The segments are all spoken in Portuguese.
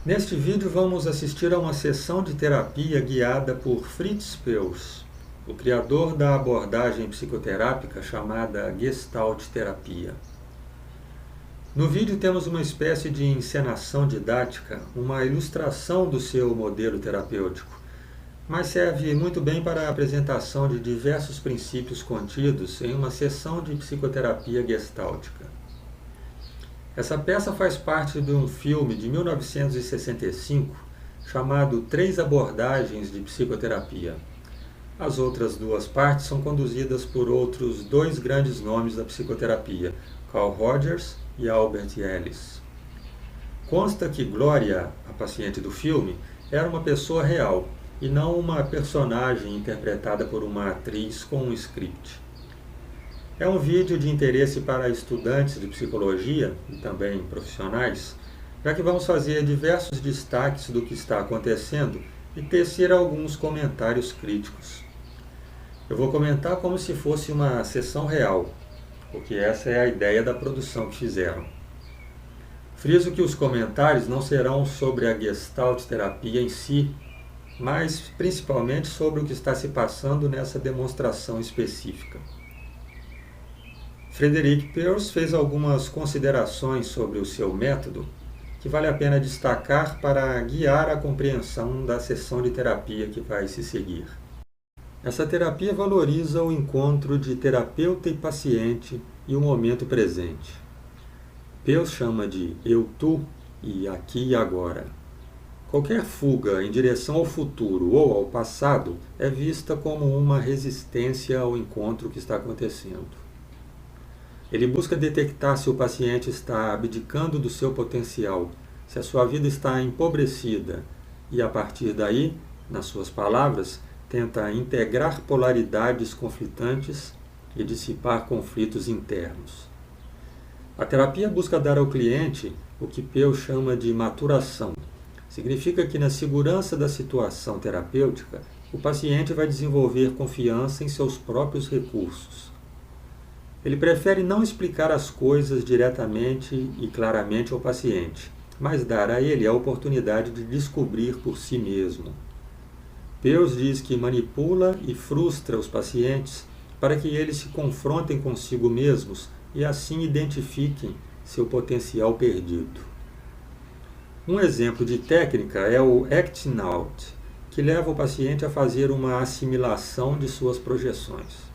Neste vídeo vamos assistir a uma sessão de terapia guiada por Fritz Perls, o criador da abordagem psicoterápica chamada Gestalt terapia. No vídeo temos uma espécie de encenação didática, uma ilustração do seu modelo terapêutico, mas serve muito bem para a apresentação de diversos princípios contidos em uma sessão de psicoterapia gestáltica. Essa peça faz parte de um filme de 1965 chamado Três Abordagens de Psicoterapia. As outras duas partes são conduzidas por outros dois grandes nomes da psicoterapia, Carl Rogers e Albert Ellis. Consta que Gloria, a paciente do filme, era uma pessoa real e não uma personagem interpretada por uma atriz com um script. É um vídeo de interesse para estudantes de psicologia e também profissionais, já que vamos fazer diversos destaques do que está acontecendo e tecer alguns comentários críticos. Eu vou comentar como se fosse uma sessão real, porque essa é a ideia da produção que fizeram. Friso que os comentários não serão sobre a Gestalt terapia em si, mas principalmente sobre o que está se passando nessa demonstração específica. Frederic Perls fez algumas considerações sobre o seu método que vale a pena destacar para guiar a compreensão da sessão de terapia que vai se seguir. Essa terapia valoriza o encontro de terapeuta e paciente e o momento presente. Perls chama de eu-tu e aqui e agora. Qualquer fuga em direção ao futuro ou ao passado é vista como uma resistência ao encontro que está acontecendo. Ele busca detectar se o paciente está abdicando do seu potencial, se a sua vida está empobrecida e, a partir daí, nas suas palavras, tenta integrar polaridades conflitantes e dissipar conflitos internos. A terapia busca dar ao cliente o que Perls chama de maturação. Significa que, na segurança da situação terapêutica, o paciente vai desenvolver confiança em seus próprios recursos. Ele prefere não explicar as coisas diretamente e claramente ao paciente, mas dar a ele a oportunidade de descobrir por si mesmo. Perls diz que manipula e frustra os pacientes para que eles se confrontem consigo mesmos e assim identifiquem seu potencial perdido. Um exemplo de técnica é o acting out, que leva o paciente a fazer uma assimilação de suas projeções.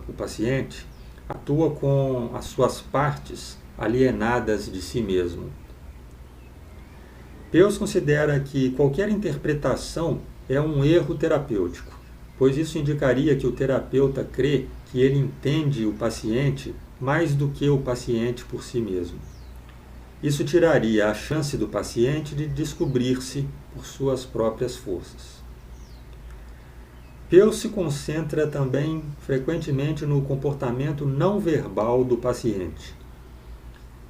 O paciente atua com as suas partes alienadas de si mesmo. Perls considera que qualquer interpretação é um erro terapêutico, pois isso indicaria que o terapeuta crê que ele entende o paciente mais do que o paciente por si mesmo. Isso tiraria a chance do paciente de descobrir-se por suas próprias forças. Perls se concentra também frequentemente no comportamento não verbal do paciente,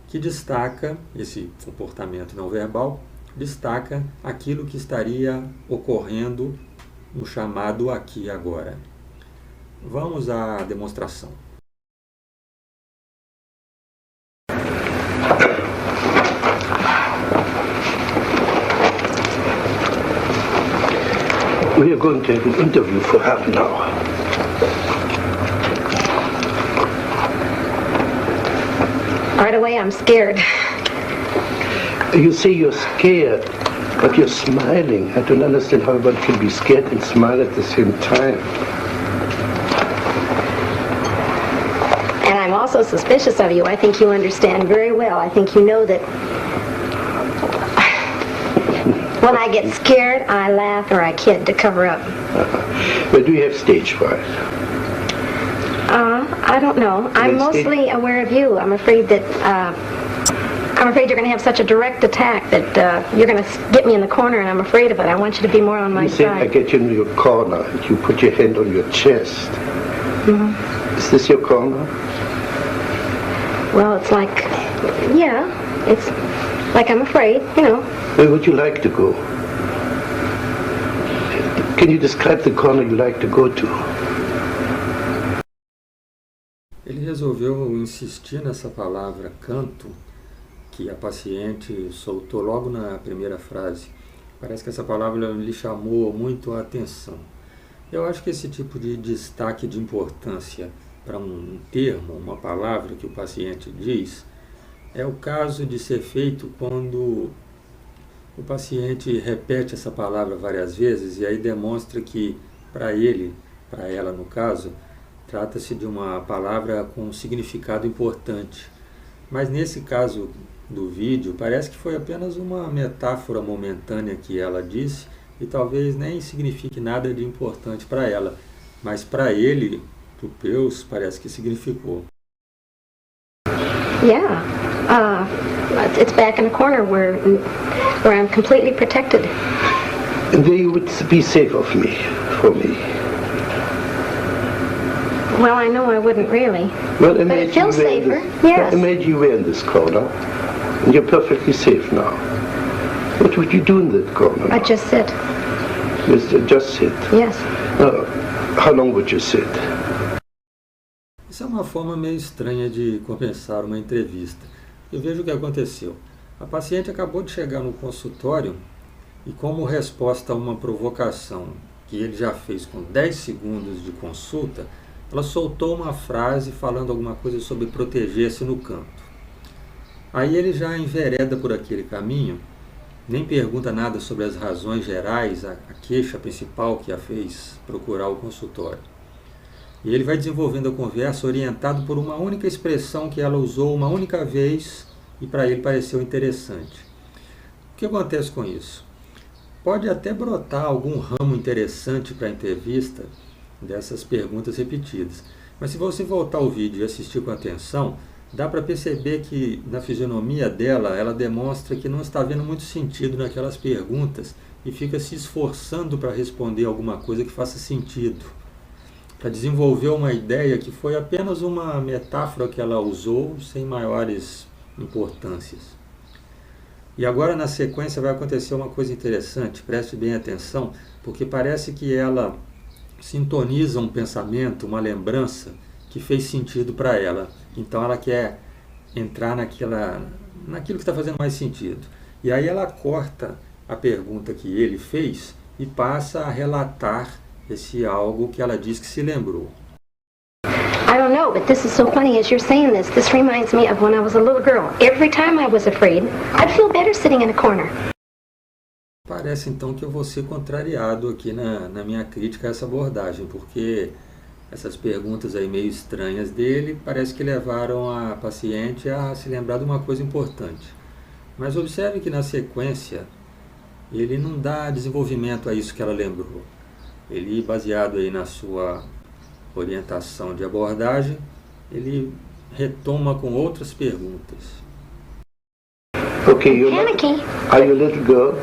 que destaca, esse comportamento não verbal, destaca aquilo que estaria ocorrendo no chamado aqui e agora. Vamos à demonstração. We are going to have an interview for half an hour. Right away, I'm scared. You say you're scared, but you're smiling. I don't understand how one can be scared and smile at the same time. And I'm also suspicious of you. I think you understand very well. I think you know that when I get scared, I laugh or I kid to cover up. But do you have stage fright? I don't know. I'm mostly aware of you. I'm afraid that you're going to have such a direct attack that you're going to get me in the corner, and I'm afraid of it. I want you to be more on my You say I side. get you in your corner. You put your hand on your chest. Mm-hmm. Is this your corner? Well, it's like, yeah, it's like I'm afraid, you know. Where would you like to go? Can you describe the corner you like to go to? Ele resolveu insistir nessa palavra canto, que a paciente soltou logo na primeira frase. Parece que essa palavra lhe chamou muito a atenção. Eu acho que esse tipo de destaque de importância para um termo, uma palavra que o paciente diz, é o caso de ser feito quando o paciente repete essa palavra várias vezes e aí demonstra que para ele, para ela no caso, trata-se de uma palavra com um significado importante. Mas nesse caso do vídeo, parece que foi apenas uma metáfora momentânea que ela disse e talvez nem signifique nada de importante para ela, mas para ele, para o Peus, parece que significou. Yeah, it's back in a corner where I'm completely protected. And there you would be safe for me. Well, I know I wouldn't really, Well, but it feels safer. Yes. Imagine you were in this corner, and you're perfectly safe now. What would you do in that corner? I'd just sit. Just sit. Yes. How long would you sit? Isso é uma forma meio estranha de compensar uma entrevista. Eu vejo o que aconteceu. A paciente acabou de chegar no consultório e, como resposta a uma provocação que ele já fez com 10 segundos de consulta, ela soltou uma frase falando alguma coisa sobre proteger-se no canto. Aí ele já envereda por aquele caminho, nem pergunta nada sobre as razões gerais, a queixa principal que a fez procurar o consultório. E ele vai desenvolvendo a conversa orientado por uma única expressão que ela usou uma única vez e para ele pareceu interessante. O que acontece com isso? Pode até brotar algum ramo interessante para a entrevista dessas perguntas repetidas. Mas se você voltar ao vídeo e assistir com atenção, dá para perceber que na fisionomia dela, ela demonstra que não está vendo muito sentido naquelas perguntas e fica se esforçando para responder alguma coisa que faça sentido, para desenvolver uma ideia que foi apenas uma metáfora que ela usou sem maiores importâncias. E agora na sequência vai acontecer uma coisa interessante, preste bem atenção, porque parece que ela sintoniza um pensamento, uma lembrança que fez sentido para ela. Então ela quer entrar naquilo que está fazendo mais sentido. E aí ela corta a pergunta que ele fez e passa a relatar esse algo que ela diz que se lembrou. I don't know, but this is so funny as you're saying this. This reminds me of when I was a little girl. Every time I was afraid, I'd feel better sitting in a corner. Parece então que eu vou ser contrariado aqui na minha crítica a essa abordagem, porque essas perguntas aí meio estranhas dele parece que levaram a paciente a se lembrar de uma coisa importante. Mas observe que na sequência ele não dá desenvolvimento a isso que ela lembrou. Ele, baseado aí na sua orientação de abordagem, ele retoma com outras perguntas. Okay, Panicky. Are you a little girl?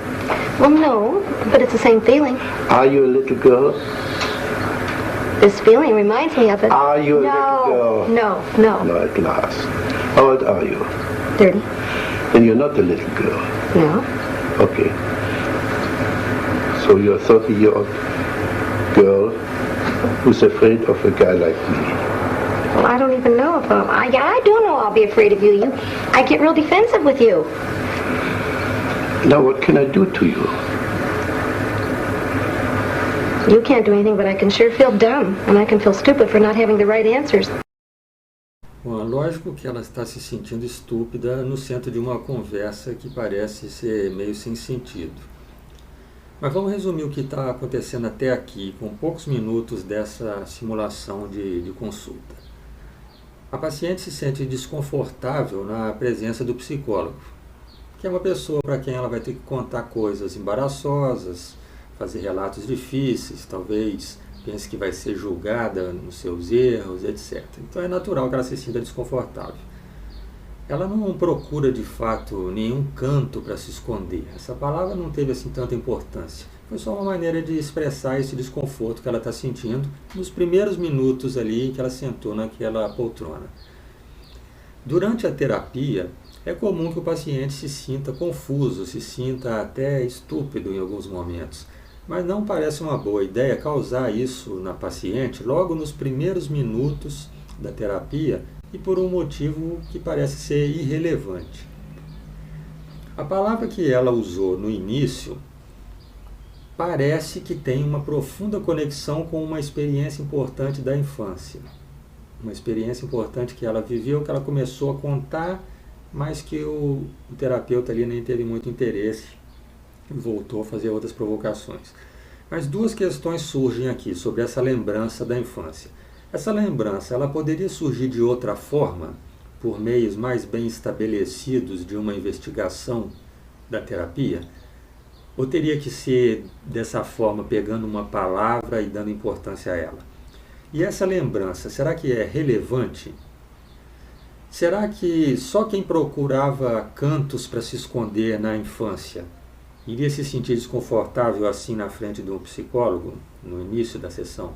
Well, no, but it's the same feeling. Are you a little girl? This feeling reminds me of it. Are you a little girl? No. No, at last. How old are you? 30. Then you're not a little girl. No. Okay. So you're a 30-year-old girl who's afraid of a guy like me. Well, I don't even know if I do know I'll be afraid of you. I get real defensive with you. Now what can I do to you? You can't do anything, but I can sure feel dumb, and I can feel stupid for not having the right answers. Bom, é lógico que ela está se sentindo estúpida no centro de uma conversa que parece ser meio sem sentido. Mas vamos resumir o que está acontecendo até aqui, com poucos minutos dessa simulação de consulta. A paciente se sente desconfortável na presença do psicólogo, que é uma pessoa para quem ela vai ter que contar coisas embaraçosas, fazer relatos difíceis, talvez pense que vai ser julgada nos seus erros, etc. Então é natural que ela se sinta desconfortável. Ela não procura de fato nenhum canto para se esconder. Essa palavra não teve assim tanta importância. Foi só uma maneira de expressar esse desconforto que ela está sentindo nos primeiros minutos ali que ela sentou naquela poltrona. Durante a terapia, é comum que o paciente se sinta confuso, se sinta até estúpido em alguns momentos. Mas não parece uma boa ideia causar isso na paciente logo nos primeiros minutos da terapia e por um motivo que parece ser irrelevante. A palavra que ela usou no início parece que tem uma profunda conexão com uma experiência importante da infância. Uma experiência importante que ela viveu, que ela começou a contar, mas que o terapeuta ali nem teve muito interesse e voltou a fazer outras provocações. Mas duas questões surgem aqui sobre essa lembrança da infância. Essa lembrança, ela poderia surgir de outra forma, por meios mais bem estabelecidos de uma investigação da terapia? Ou teria que ser dessa forma, pegando uma palavra e dando importância a ela? E essa lembrança, será que é relevante? Será que só quem procurava cantos para se esconder na infância iria se sentir desconfortável assim na frente de um psicólogo, no início da sessão?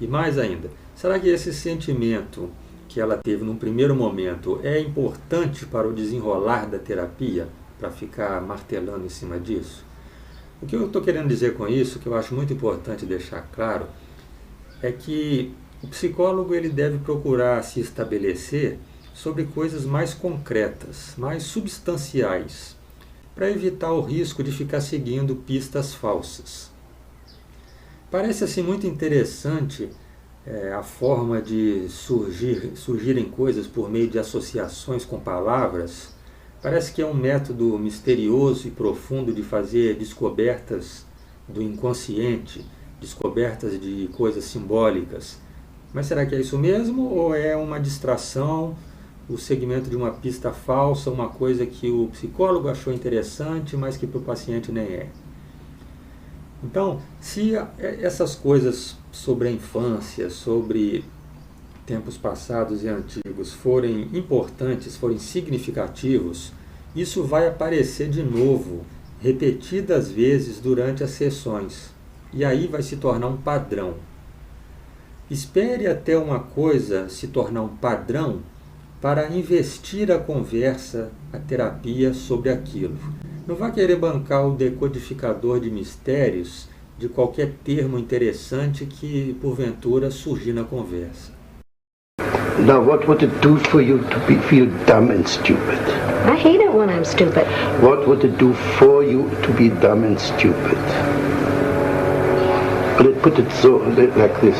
E mais ainda, será que esse sentimento que ela teve num primeiro momento é importante para o desenrolar da terapia, para ficar martelando em cima disso? O que eu estou querendo dizer com isso, que eu acho muito importante deixar claro, é que o psicólogo ele deve procurar se estabelecer sobre coisas mais concretas, mais substanciais, para evitar o risco de ficar seguindo pistas falsas. Parece assim muito interessante a forma de surgirem coisas por meio de associações com palavras. Parece que é um método misterioso e profundo de fazer descobertas do inconsciente, descobertas de coisas simbólicas. Mas será que é isso mesmo ou é uma distração, o segmento de uma pista falsa, uma coisa que o psicólogo achou interessante, mas que para o paciente nem é? Então, se essas coisas sobre a infância, sobre tempos passados e antigos forem importantes, forem significativos, isso vai aparecer de novo, repetidas vezes durante as sessões. E aí vai se tornar um padrão. Espere até uma coisa se tornar um padrão para investir a conversa, a terapia sobre aquilo. Não vá querer bancar o decodificador de mistérios de qualquer termo interessante que, porventura, surgir na conversa. Now, what would it do for you to feel dumb and stupid? I hate it when I'm stupid. What would it do for you to be dumb and stupid? Let's put it so like this.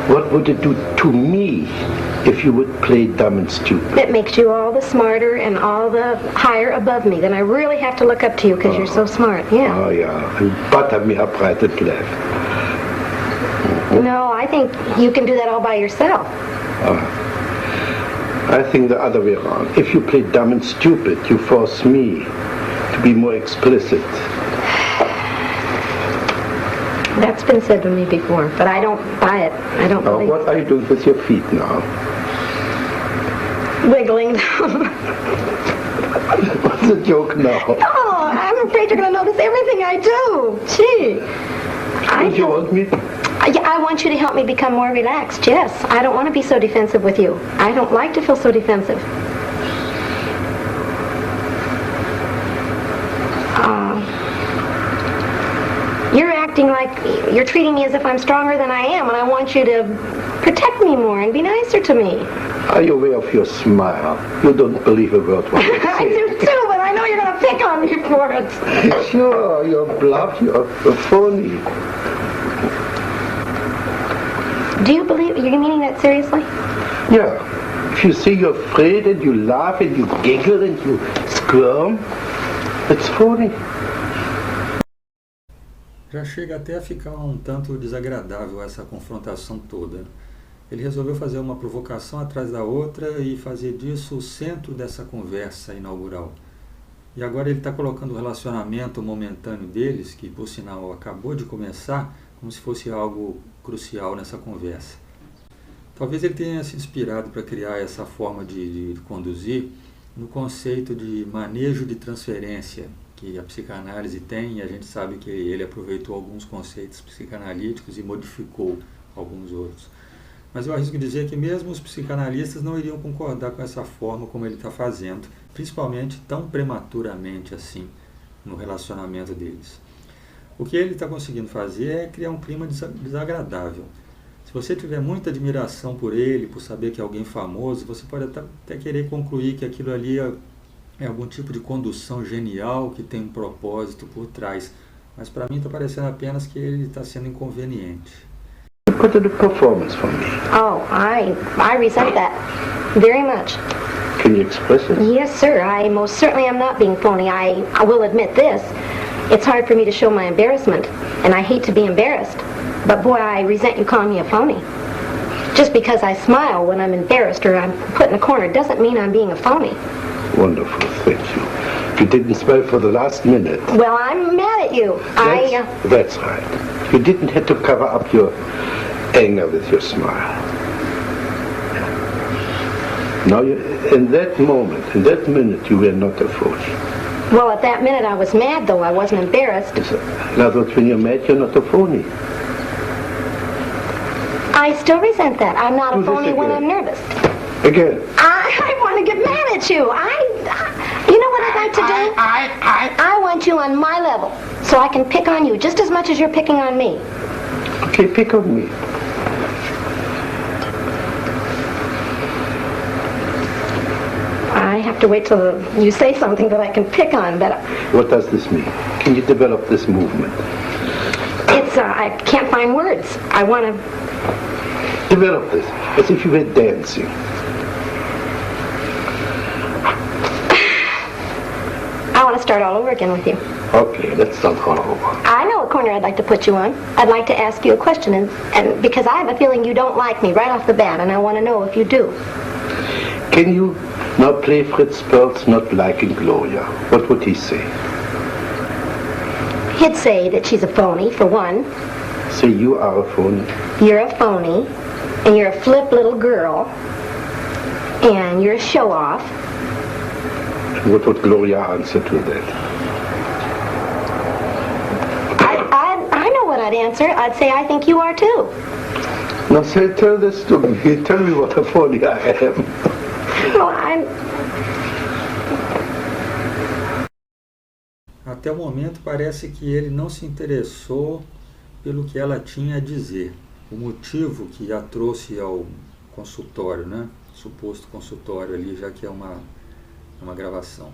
What would it do to me if you would play dumb and stupid? It makes you all the smarter and all the higher above me. Then I really have to look up to you because you're so smart. Yeah. Oh, yeah. You butter me up right and left. No, I think you can do that all by yourself. I think the other way around. If you play dumb and stupid, you force me to be more explicit. That's been said to me before, but I don't buy it. I don't believe it. What are you doing with your feet now? Wiggling them. What's the joke now? Oh, I'm afraid you're going to notice everything I do. Gee. Don't you want me? I want you to help me become more relaxed, yes. I don't want to be so defensive with you. I don't like to feel so defensive. You're acting like you're treating me as if I'm stronger than I am, and I want you to protect me more and be nicer to me. Are you aware of your smile? You don't believe a word what you say. I do too, but I know you're going to pick on me for it. Sure, you're bluff, you're phony. Do you believe, you're meaning that seriously? Yeah. If you say you're afraid and you laugh and you giggle and you squirm, it's phony. Já chega até a ficar um tanto desagradável essa confrontação toda. Ele resolveu fazer uma provocação atrás da outra e fazer disso o centro dessa conversa inaugural. E agora ele está colocando o relacionamento momentâneo deles, que por sinal acabou de começar, como se fosse algo crucial nessa conversa. Talvez ele tenha se inspirado para criar essa forma de conduzir no conceito de manejo de transferência que a psicanálise tem, e a gente sabe que ele aproveitou alguns conceitos psicanalíticos e modificou alguns outros. Mas eu arrisco dizer que mesmo os psicanalistas não iriam concordar com essa forma como ele está fazendo, principalmente tão prematuramente assim, no relacionamento deles. O que ele está conseguindo fazer é criar um clima desagradável. Se você tiver muita admiração por ele, por saber que é alguém famoso, você pode até querer concluir que aquilo ali é algum tipo de condução genial que tem um propósito por trás. Mas para mim está parecendo apenas que ele está sendo inconveniente. What did the performance for me? Oh, I resent that very much. Can you express it? Yes, sir. I most certainly am not being phony. I will admit this. It's hard for me to show my embarrassment, and I hate to be embarrassed. But boy, I resent you calling me a phony. Just because I smile when I'm embarrassed or I'm put in a corner doesn't mean I'm being a phony. Wonderful, thank you. You didn't smile for the last minute. Well, I'm mad at you. That's right. You didn't have to cover up your anger with your smile. Now, in that moment, in that minute, you were not a phony. Well, at that minute I was mad, though. I wasn't embarrassed. In other words, when you're mad, you're not a phony. I still resent that. I'm not a phony when I'm nervous. Again. I want to get mad at you. You know what I'd like to do? I want you on my level, so I can pick on you just as much as you're picking on me. Okay, pick on me. I have to wait till you say something that I can pick on, but... What does this mean? Can you develop this movement? I can't find words. I want to... Develop this, as if you were dancing. I want to start all over again with you. Okay, let's start all over. I know a corner I'd like to put you on. I'd like to ask you a question, and because I have a feeling you don't like me right off the bat, and I want to know if you do. Can you now play Fritz Perls not liking Gloria? What would he say? He'd say that she's a phony, for one. Say you are a phony. You're a phony, and you're a flip little girl, and you're a show-off. And what would Gloria answer to that? I know what I'd answer. I'd say I think you are too. Now say, tell this to me. Tell me what a phony I am. Well, Até o momento parece que ele não se interessou pelo que ela tinha a dizer. O motivo que a trouxe ao consultório, né? Suposto consultório ali, já que é uma gravação.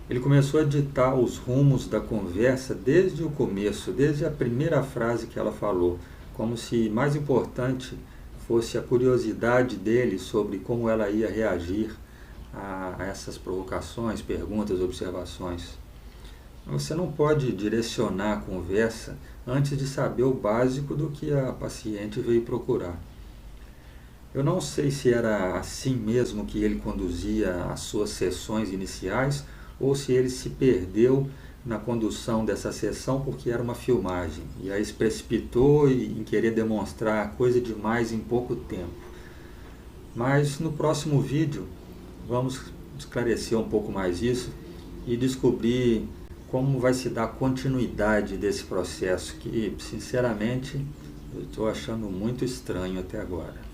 Ele começou a ditar os rumos da conversa desde o começo, desde a primeira frase que ela falou, como se mais importante fosse a curiosidade dele sobre como ela ia reagir a essas provocações, perguntas, observações. Você não pode direcionar a conversa antes de saber o básico do que a paciente veio procurar. Eu não sei se era assim mesmo que ele conduzia as suas sessões iniciais ou se ele se perdeu na condução dessa sessão porque era uma filmagem e aí se precipitou em querer demonstrar coisa demais em pouco tempo. Mas no próximo vídeo vamos esclarecer um pouco mais isso e descobrir como vai se dar continuidade desse processo que, sinceramente, eu estou achando muito estranho até agora.